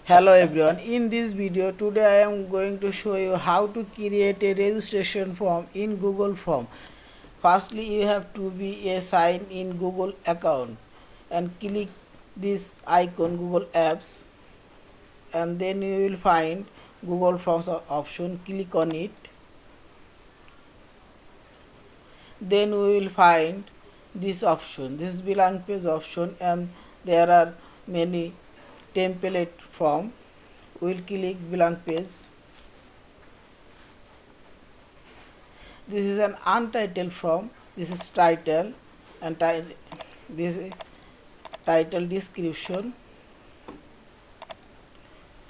Hello everyone, in this video today I am going to show you how to create a registration form in Google Form. Firstly, you have to be a sign in Google account and click this icon Google Apps, and then you will find Google Forms option. Click on it. Then we will find this option, this blank page option, and there are many template form. We will click blank page. This is an untitled form. This is title, and this is title description.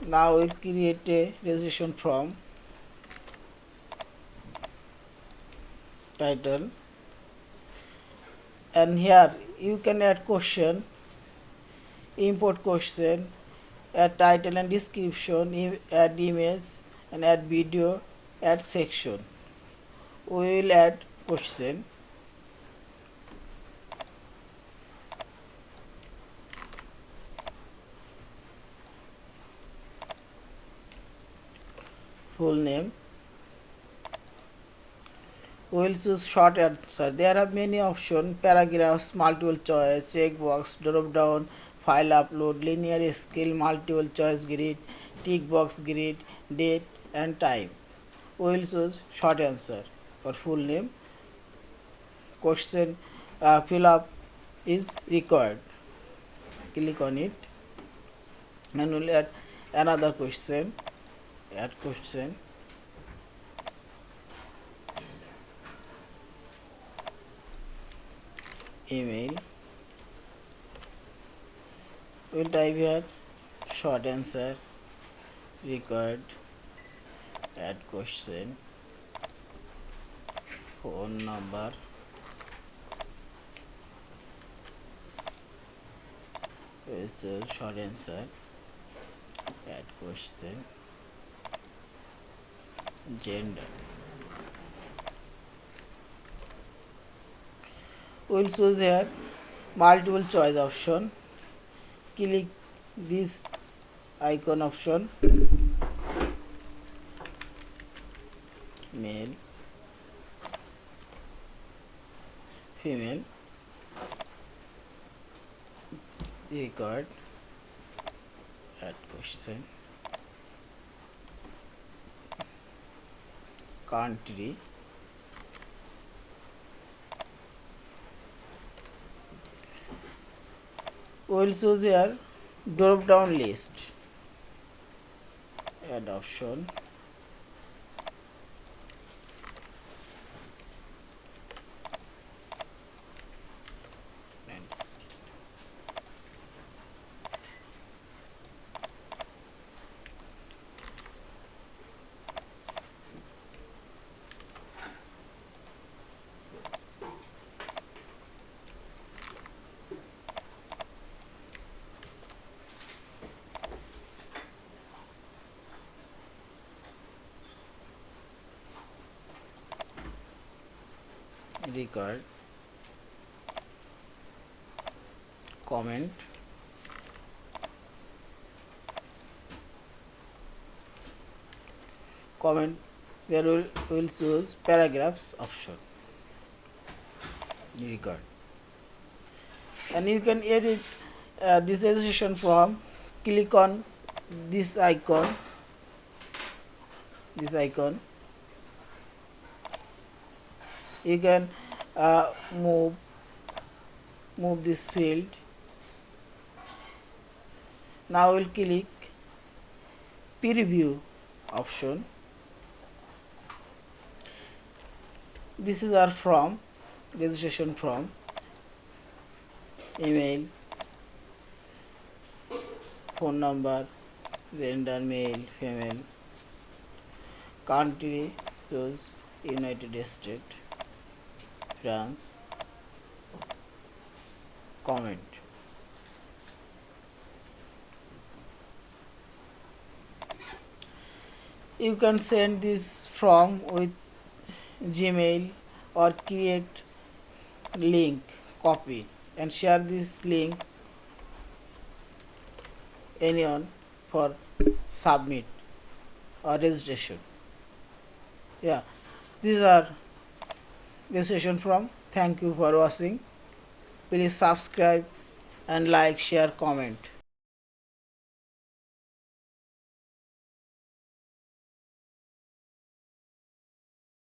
Now we'll create a registration form. Title, and here you can add question, import question, add title and description, add image, and add video, add section. We will add question. Full name. We will choose short answer. There are many options: paragraphs, multiple choice, checkbox, drop down, file upload, linear scale, multiple choice grid, tick box grid, date and time. We will choose short answer for full name. Question fill up is required. Click on it, and we'll add another question. Add question. Email. We'll type here short answer required. Add question. Phone number. It's a short answer. Add question. Gender. We'll choose here multiple choice option. Click this icon option. Male, female, record, add question, country, we will choose here drop down list, add option, record, comment, there will choose paragraphs option, record, and you can edit this registration form. Click on this icon, you can move this field. Now we'll click preview option. This is our form, registration form. Email, phone number, gender male, female, country choose United States, France, comment. You can send this form with Gmail or create link, copy and share this link anyone for submit or registration. Yeah, these are registration form. Thank you for watching. Please subscribe and like, share, comment.